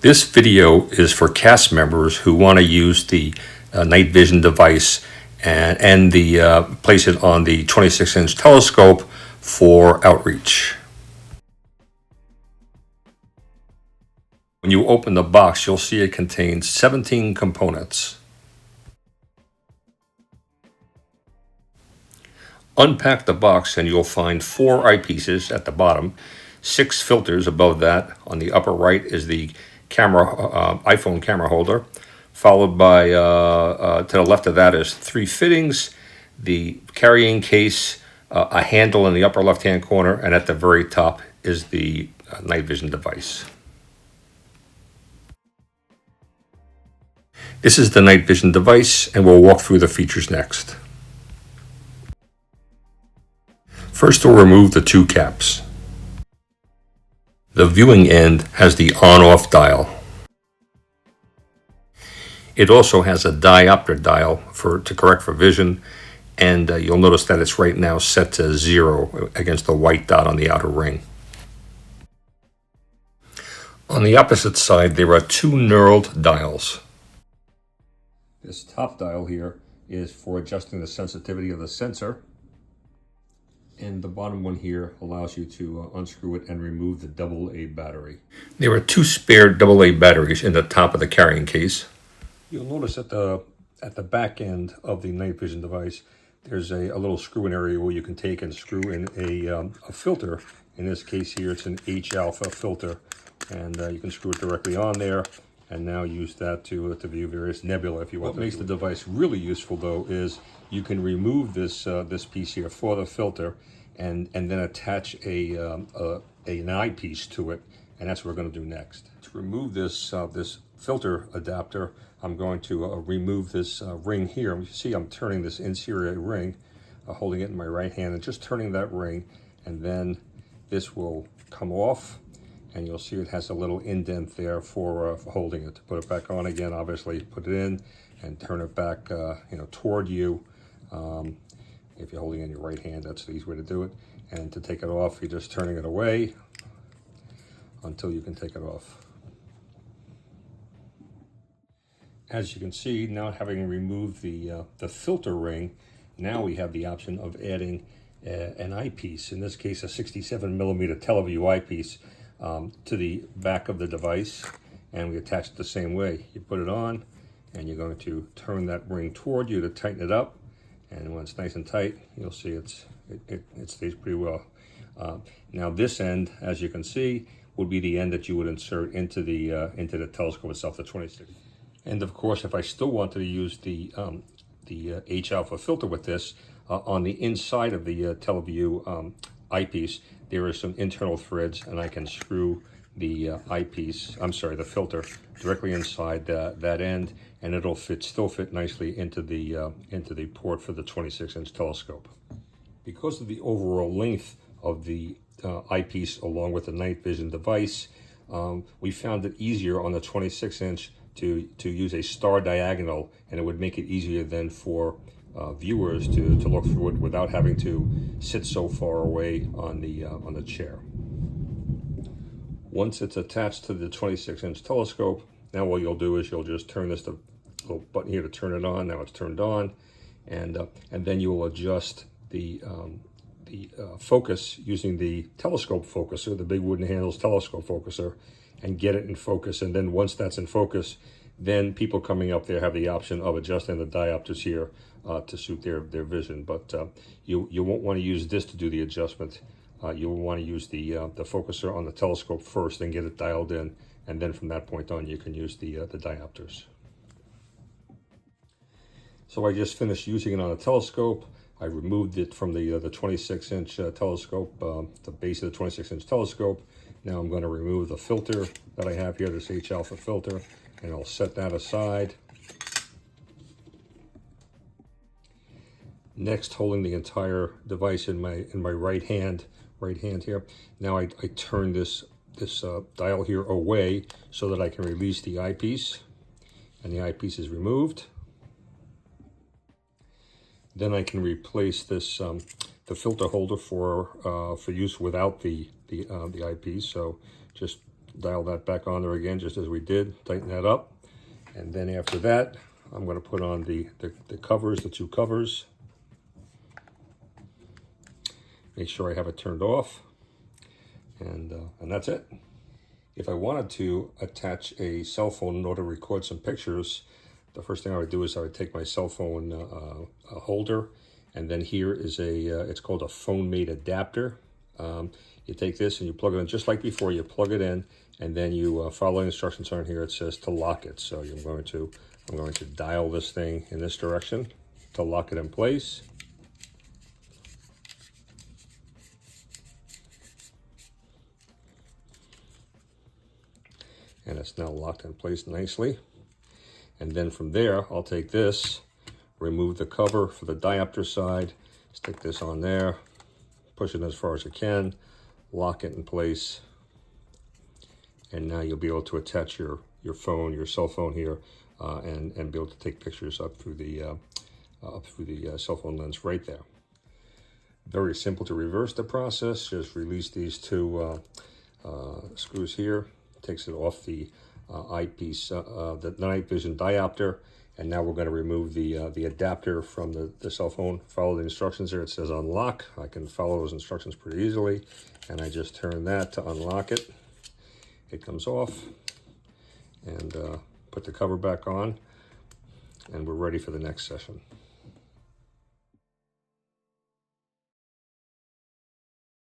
This video is for cast members who want to use the night vision device and place it on the 26-inch telescope for outreach. When you open the box, you'll see it contains 17 components. Unpack the box and you'll find 4 eyepieces at the bottom, 6 filters above that. On the upper right is the iPhone camera holder, followed by to the left of that is 3 fittings, the carrying case, a handle in the upper left hand corner, and at the very top is the night vision device. This is the night vision device, and we'll walk through the features next. First, we'll remove the 2 caps. The viewing end has the on-off dial. It also has a diopter dial to correct for vision, and you'll notice that it's right now set to 0 against the white dot on the outer ring. On the opposite side, there are 2 knurled dials. This top dial here is for adjusting the sensitivity of the sensor, and the bottom one here allows you to unscrew it and remove the AA battery. There are 2 spare AA batteries in the top of the carrying case. You'll notice at the back end of the night vision device, there's a little screw-in area where you can take and screw in a filter. In this case here, it's an H-alpha filter, and you can screw it directly on there, and now use that to view various nebula if you want. What makes the device really useful, though, is you can remove this piece here for the filter, and then attach an eyepiece to it, and that's what we're going to do next. To remove this filter adapter, I'm going to remove this ring here. You see I'm turning this interior ring, holding it in my right hand, and just turning that ring, and then this will come off, and you'll see it has a little indent there for holding it. To put it back on again, obviously put it in and turn it back toward you. If you're holding it in your right hand, that's the easy way to do it. And to take it off, you're just turning it away until you can take it off. As you can see, now having removed the filter ring, now we have the option of adding an eyepiece, in this case a 67mm TeleVue eyepiece, to the back of the device, and we attach it the same way. You put it on, and you're going to turn that ring toward you to tighten it up, and when it's nice and tight, you'll see it stays pretty well. Now this end, as you can see, would be the end that you would insert into the telescope itself, the 26. And of course, if I still wanted to use the H-alpha filter with this, on the inside of the TeleVue eyepiece, there are some internal threads, and I can screw the the filter directly inside that end, and it'll still fit nicely into the port for the 26-inch telescope. Because of the overall length of the eyepiece along with the night vision device, we found it easier on the 26-inch to use a star diagonal, and it would make it easier then for viewers to look through it without having to sit so far away on the chair. Once it's attached to the 26-inch telescope, now what you'll do is you'll just turn this little button here to turn it on. Now it's turned on, and then you will adjust the focus using the telescope focuser, the big wooden handles telescope focuser, and get it in focus. And then once that's in focus, then people coming up there have the option of adjusting the diopters here to suit their vision. But you won't want to use this to do the adjustment. You'll want to use the focuser on the telescope first, then get it dialed in, and then from that point on you can use the diopters. So I just finished using it on a telescope. I removed it from the 26-inch telescope, the base of the 26-inch telescope. Now I'm going to remove the filter that I have here, this H-alpha filter, and I'll set that aside. Next, holding the entire device in my right hand here. Now I turn this dial here away so that I can release the eyepiece, and the eyepiece is removed. Then I can replace this the filter holder for use without the eyepiece. So just dial that back on there again, just as we did, tighten that up. And then after that, I'm going to put on the covers, the two covers. Make sure I have it turned off, and that's it. If I wanted to attach a cell phone in order to record some pictures, the first thing I would do is I would take my cell phone holder, and then here is it's called a phone-made adapter. You take this and you plug it in just like before. You plug it in, and then you follow the instructions on here. It says to lock it. So I'm going to dial this thing in this direction to lock it in place. And it's now locked in place nicely. And then from there, I'll take this, remove the cover for the diopter side, stick this on there, push it as far as you can, lock it in place, and now you'll be able to attach your phone, your cell phone here, and be able to take pictures up through the cell phone lens right there. Very simple to reverse the process. Just release these two screws here. Takes it off the eyepiece, the night vision diopter, and now we're going to remove the adapter from the cell phone. Follow the instructions there. It says unlock. I can follow those instructions pretty easily, and I just turn that to unlock it. It comes off, and put the cover back on, and we're ready for the next session.